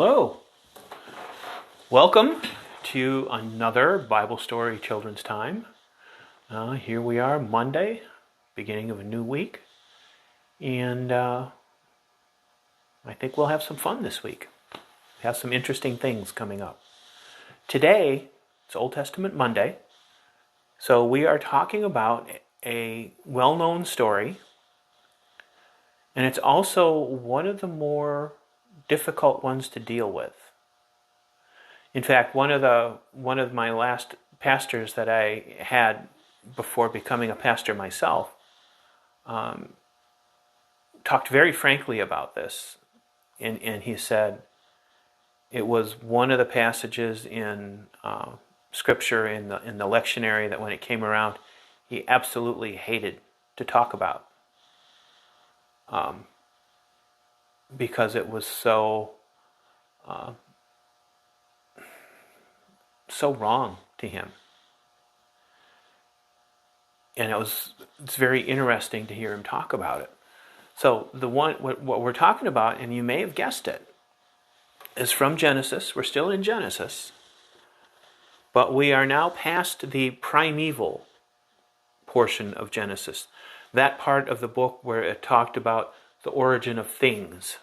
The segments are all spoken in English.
Hello. Welcome to another Bible Story Children's Time. Here we are, Monday, beginning of a new week. And I think we'll have some fun this week. We have some interesting things coming up. Today, it's Old Testament Monday. So we are talking about a well-known story. And it's also one of the more difficult ones to deal with. In fact, one of my last pastors that I had before becoming a pastor myself talked very frankly about this, and he said it was one of the passages in Scripture in the lectionary that when it came around, he absolutely hated to talk about, because it was so wrong to him. And it's very interesting to hear him talk about it. So what we're talking about, and you may have guessed it, is from Genesis. We're still in Genesis, but we are now past the primeval portion of Genesis. That part of the book where it talked about the origin of things.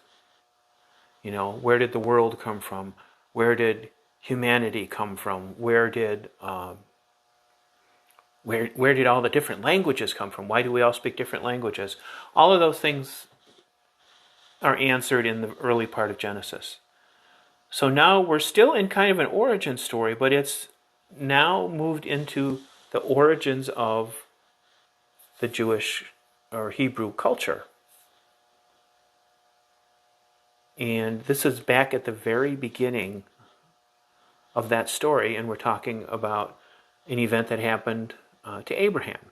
You know, where did the world come from? Where did humanity come from? Where did all the different languages come from? Why do we all speak different languages? All of those things are answered in the early part of Genesis. So now we're still in kind of an origin story, but it's now moved into the origins of the Jewish or Hebrew culture. And this is back at the very beginning of that story, and we're talking about an event that happened to Abraham.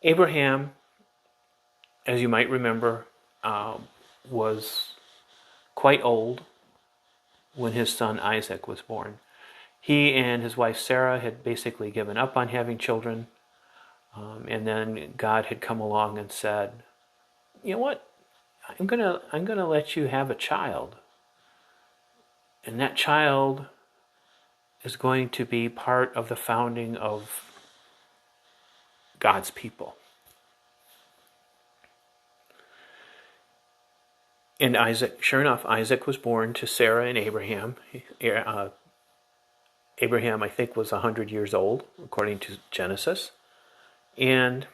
Abraham, as you might remember, was quite old when his son Isaac was born. He and his wife Sarah had basically given up on having children, and then God had come along and said, "You know what? I'm gonna let you have a child, and that child is going to be part of the founding of God's people." And Isaac, sure enough, Isaac was born to Sarah and Abraham. Abraham, I think, was 100 years old, according to Genesis. And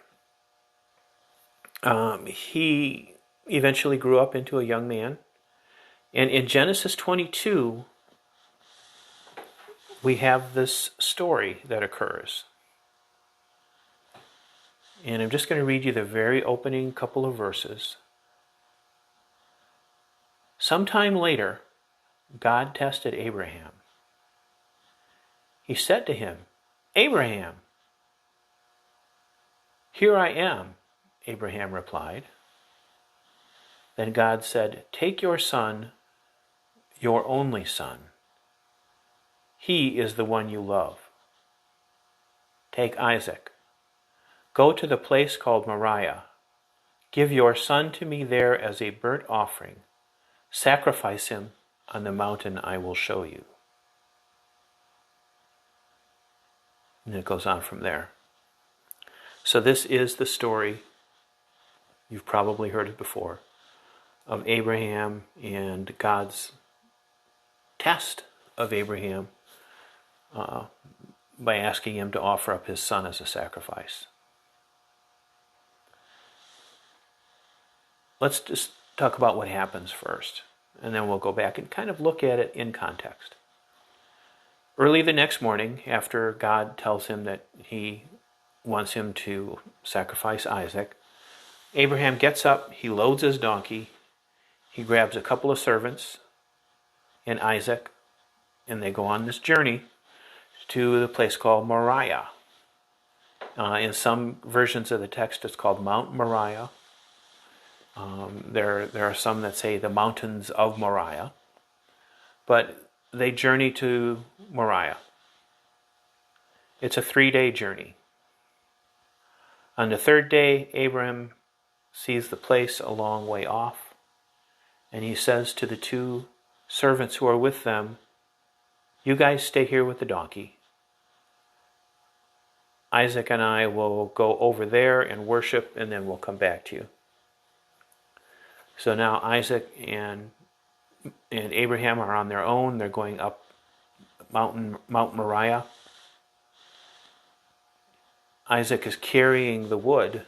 he eventually grew up into a young man. And in Genesis 22, we have this story that occurs. And I'm just going to read you the very opening couple of verses. Sometime later, God tested Abraham. He said to him, "Abraham." "Here I am," Abraham replied. Then God said, "Take your son, your only son. He is the one you love. Take Isaac. Go to the place called Moriah. Give your son to me there as a burnt offering. Sacrifice him on the mountain I will show you." And it goes on from there. So this is the story, you've probably heard it before, of Abraham and God's test of Abraham by asking him to offer up his son as a sacrifice. Let's just talk about what happens first, and then we'll go back and kind of look at it in context. Early the next morning, after God tells him that he wants him to sacrifice Isaac, Abraham gets up, he loads his donkey, he grabs a couple of servants and Isaac, and they go on this journey to the place called Moriah. In some versions of the text, it's called Mount Moriah. There are some that say the mountains of Moriah. But they journey to Moriah. It's a 3-day journey. On the third day, Abraham sees the place a long way off, And he says to the two servants who are with them, "You guys stay here with the donkey. Isaac and I will go over there and worship, and then we'll come back to you." So now Isaac and Abraham are on their own. They're going up Mount Moriah. Isaac is carrying the wood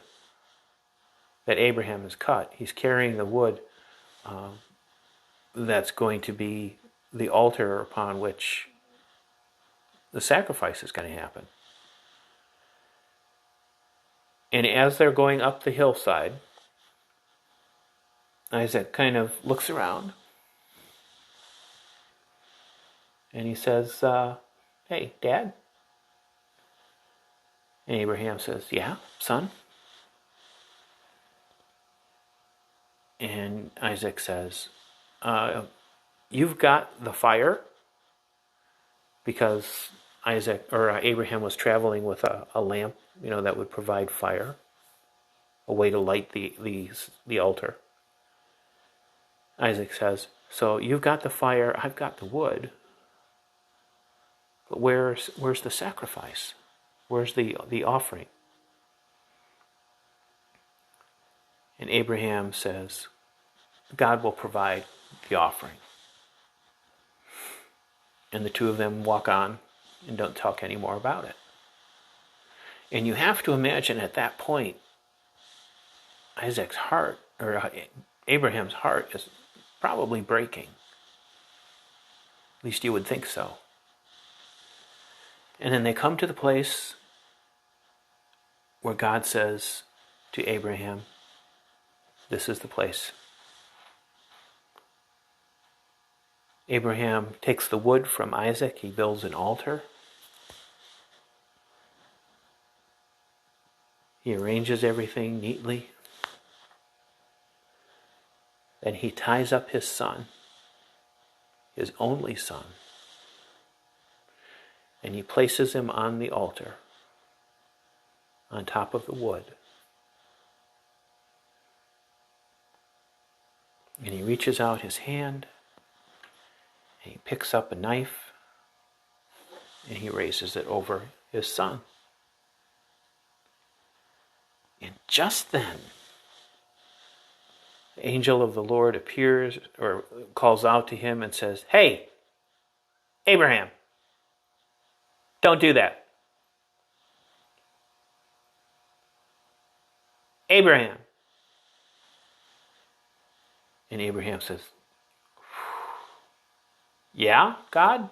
that Abraham has cut. He's carrying the wood that's going to be the altar upon which the sacrifice is going to happen. And as they're going up the hillside, Isaac kind of looks around and he says, "Hey, Dad?" And Abraham says, "Yeah, son?" And Isaac says, "You've got the fire," because Abraham was traveling with a lamp, that would provide fire, a way to light the altar. Isaac says, "So you've got the fire, I've got the wood, but where's the sacrifice? Where's the offering?" And Abraham says, "God will provide the offering." And the two of them walk on and don't talk any more about it. And you have to imagine at that point, Abraham's heart is probably breaking. At least you would think so. And then they come to the place where God says to Abraham, "This is the place." Abraham takes the wood from Isaac. He builds an altar. He arranges everything neatly. Then he ties up his son, his only son, and he places him on the altar, on top of the wood. And he reaches out his hand, and he picks up a knife, and he raises it over his son. And just then, the angel of the Lord appears or calls out to him and says, "Hey, Abraham, don't do that. Abraham." And Abraham says, "Yeah, God?"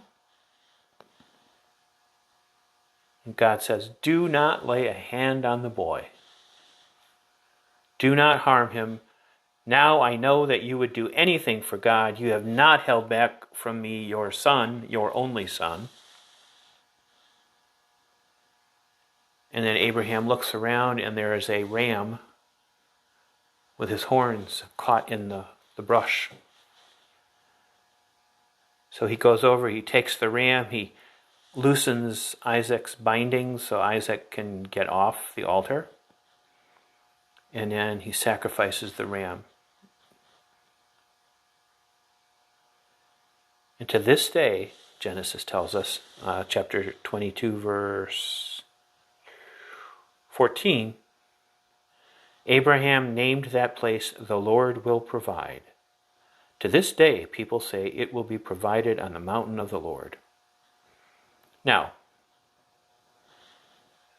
And God says, "Do not lay a hand on the boy. Do not harm him. Now I know that you would do anything for God. You have not held back from me your son, your only son." And then Abraham looks around, and there is a ram with his horns caught in the brush. So he goes over, he takes the ram, he loosens Isaac's bindings so Isaac can get off the altar. And then he sacrifices the ram. And to this day, Genesis tells us, chapter 22, verse 14, Abraham named that place, "The Lord will provide." To this day, people say it will be provided on the mountain of the Lord. Now,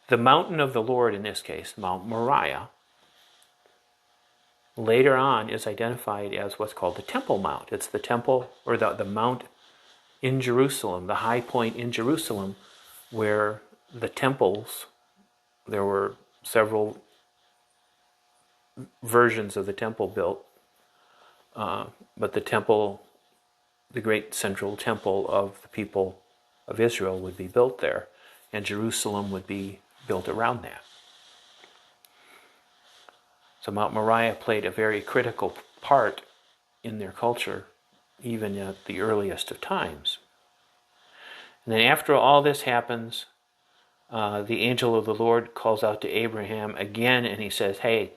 the mountain of the Lord in this case, Mount Moriah, later on is identified as what's called the Temple Mount. It's the temple, or the mount in Jerusalem, the high point in Jerusalem, where the temples, there were several versions of the temple built, but the temple, the great central temple of the people of Israel, would be built there, and Jerusalem would be built around that. So Mount Moriah played a very critical part in their culture, even at the earliest of times. And then after all this happens, the angel of the Lord calls out to Abraham again, and he says, "Hey,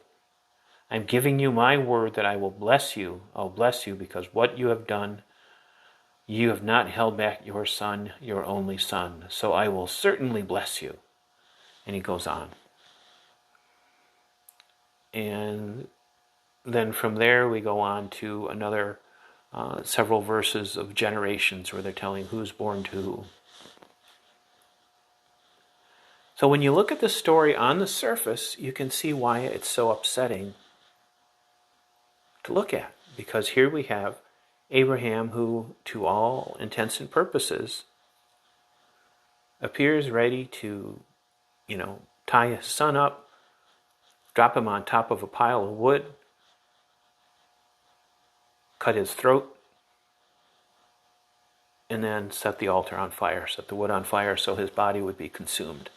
I'm giving you my word that I will bless you. I'll bless you because what you have done, you have not held back your son, your only son. So I will certainly bless you. And he goes on. And then from there we go on to another several verses of generations where they're telling who's born to who. So when you look at the story on the surface, you can see why it's so upsetting to look at. Because here we have Abraham who, to all intents and purposes, appears ready to, tie his son up, drop him on top of a pile of wood, cut his throat, and then set the altar on fire, set the wood on fire so his body would be consumed.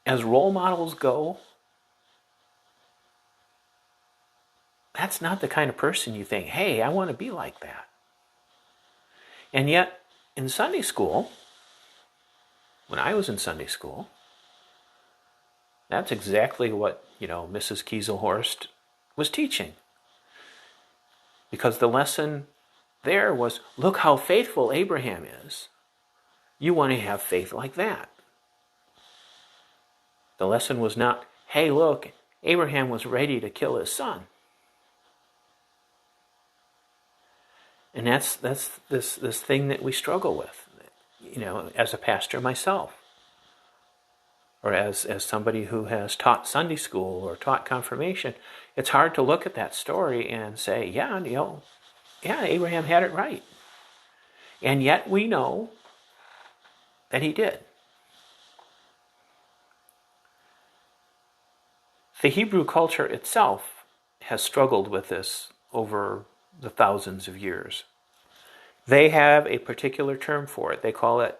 As role models go, that's not the kind of person you think, hey, I want to be like that. And yet, in Sunday school, when I was in Sunday school, that's exactly what, Mrs. Kieselhorst was teaching. Because the lesson there was, look how faithful Abraham is. You want to have faith like that. The lesson was not, hey, look, Abraham was ready to kill his son. And that's this thing that we struggle with, as a pastor myself, or as somebody who has taught Sunday school or taught confirmation. It's hard to look at that story and say, yeah, Abraham had it right. And yet we know that he did. The Hebrew culture itself has struggled with this over the thousands of years. They have a particular term for it. They call it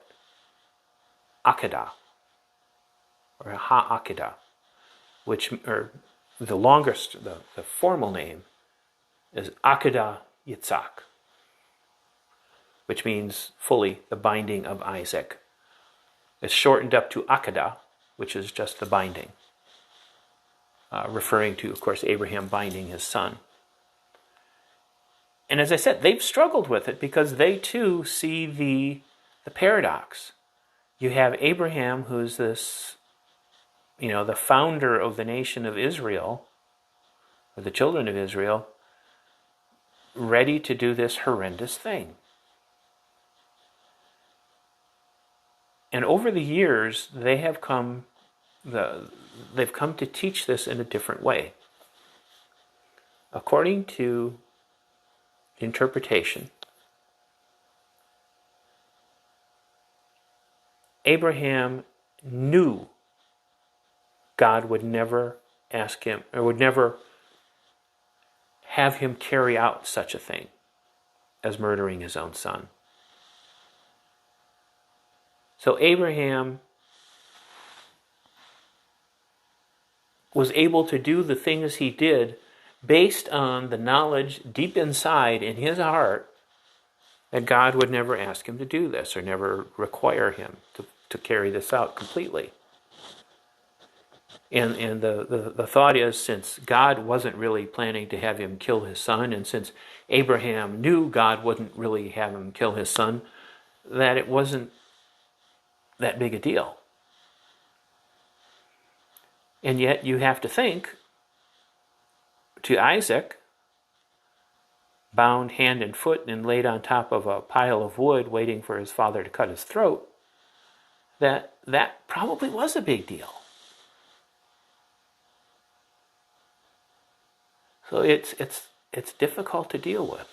Akedah, or Ha-Akedah, or the longest, the formal name is Akedah Yitzhak, which means fully the binding of Isaac. It's shortened up to Akedah, which is just the binding, referring to, of course, Abraham binding his son. And as I said, they've struggled with it because they too see the paradox. You have Abraham, who's this, the founder of the nation of Israel, or the children of Israel, ready to do this horrendous thing. And over the years, they've come to teach this in a different way. According to interpretation, Abraham knew God would never ask him, or would never have him carry out such a thing as murdering his own son. So Abraham was able to do the things he did based on the knowledge deep inside in his heart that God would never ask him to do this or never require him to carry this out completely. And the thought is, since God wasn't really planning to have him kill his son, and since Abraham knew God wouldn't really have him kill his son, that it wasn't that big a deal. And yet you have to think, to Isaac, bound hand and foot and laid on top of a pile of wood waiting for his father to cut his throat, that probably was a big deal. So it's difficult to deal with.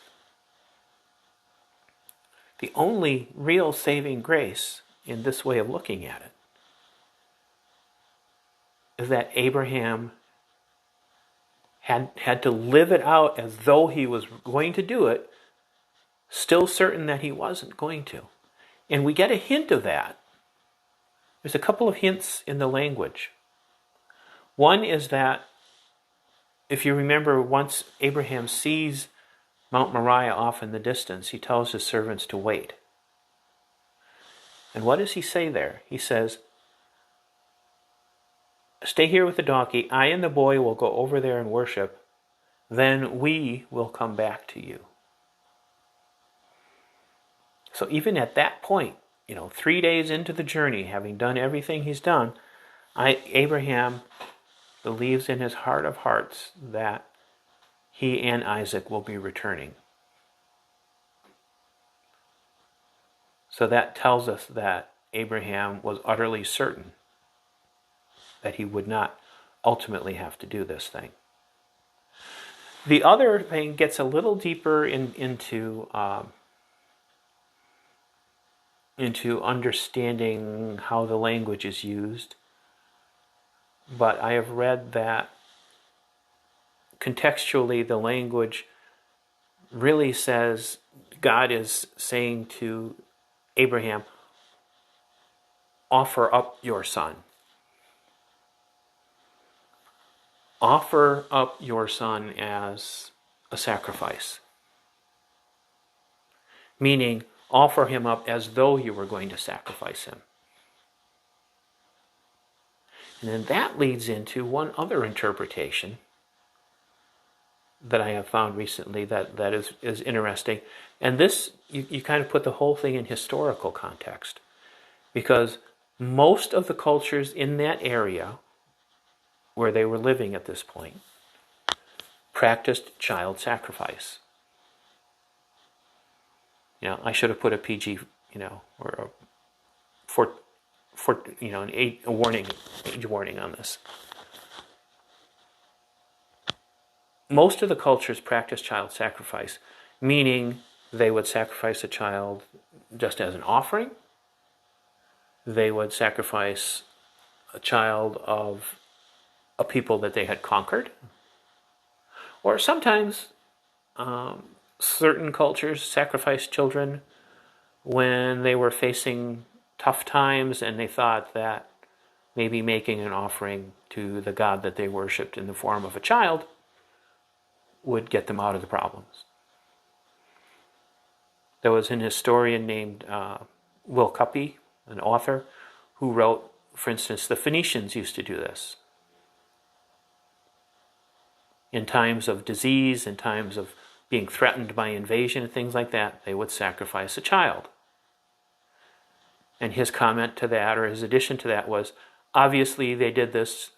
The only real saving grace in this way of looking at it is that Abraham had to live it out as though he was going to do it, still certain that he wasn't going to. And we get a hint of that. There's a couple of hints in the language. One is that, if you remember, once Abraham sees Mount Moriah off in the distance, he tells his servants to wait. And what does he say there? He says, stay here with the donkey. I and the boy will go over there and worship. Then we will come back to you. So even at that point, 3 days into the journey, having done everything he's done, Abraham believes in his heart of hearts that he and Isaac will be returning. So that tells us that Abraham was utterly certain that he would not ultimately have to do this thing. The other thing gets a little deeper into understanding how the language is used. But I have read that contextually the language really says God is saying to Abraham, offer up your son. Offer up your son as a sacrifice. Meaning, offer him up as though you were going to sacrifice him. And then that leads into one other interpretation that I have found recently that is interesting. And this, you kind of put the whole thing in historical context. Because most of the cultures in that area where they were living at this point practiced child sacrifice. I should have put a PG, or a age warning on this. Most of the cultures practice child sacrifice, meaning they would sacrifice a child just as an offering. They would sacrifice a child of a people that they had conquered. Or sometimes certain cultures sacrificed children when they were facing tough times and they thought that maybe making an offering to the God that they worshipped in the form of a child would get them out of the problems. There was an historian named Will Cuppy, an author, who wrote, for instance, the Phoenicians used to do this. In times of disease, in times of being threatened by invasion and things like that, they would sacrifice a child. And his comment to that, or his addition to that, was, obviously they did this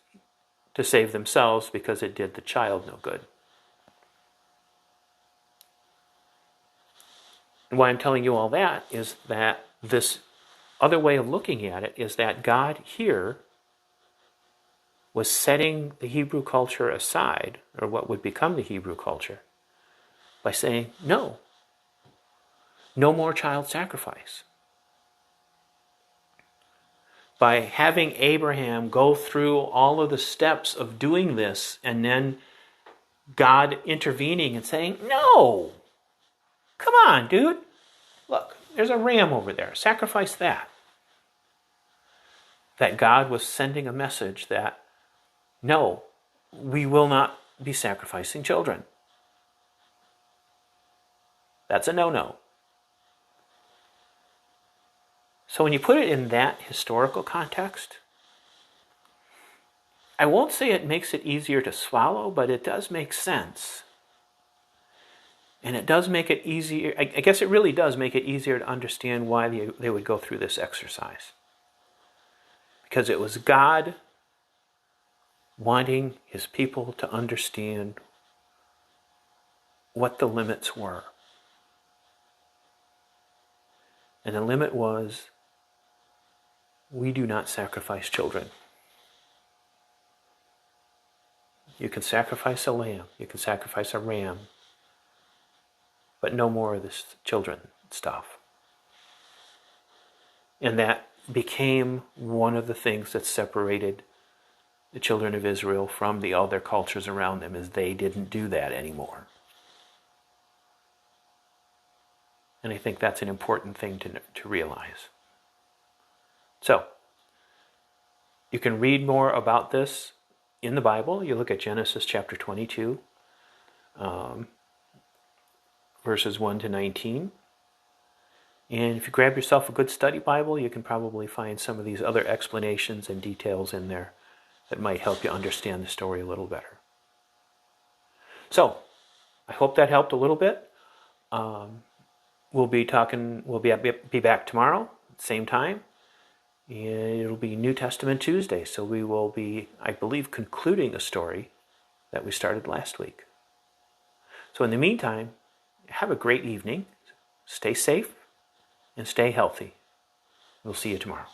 to save themselves because it did the child no good. And why I'm telling you all that is that this other way of looking at it is that God here was setting the Hebrew culture aside, or what would become the Hebrew culture, by saying, no more child sacrifice. By having Abraham go through all of the steps of doing this, and then God intervening and saying, no, come on, dude. Look, there's a ram over there. Sacrifice that. That God was sending a message that, no, we will not be sacrificing children. That's a no-no. So when you put it in that historical context, I won't say it makes it easier to swallow, but it does make sense. And it does make it easier, I guess it really does make it easier to understand why they would go through this exercise. Because it was God wanting his people to understand what the limits were. And the limit was, we do not sacrifice children. You can sacrifice a lamb, you can sacrifice a ram, but no more of this children stuff. And that became one of the things that separated the children of Israel from the other cultures around them, is they didn't do that anymore. And I think that's an important thing to realize. So, you can read more about this in the Bible. You look at Genesis chapter 22, verses 1 to 19. And if you grab yourself a good study Bible, you can probably find some of these other explanations and details in there that might help you understand the story a little better. So, I hope that helped a little bit. We'll be back tomorrow, same time. And it'll be New Testament Tuesday, so we will be, I believe, concluding a story that we started last week. So in the meantime, have a great evening, stay safe, and stay healthy. We'll see you tomorrow.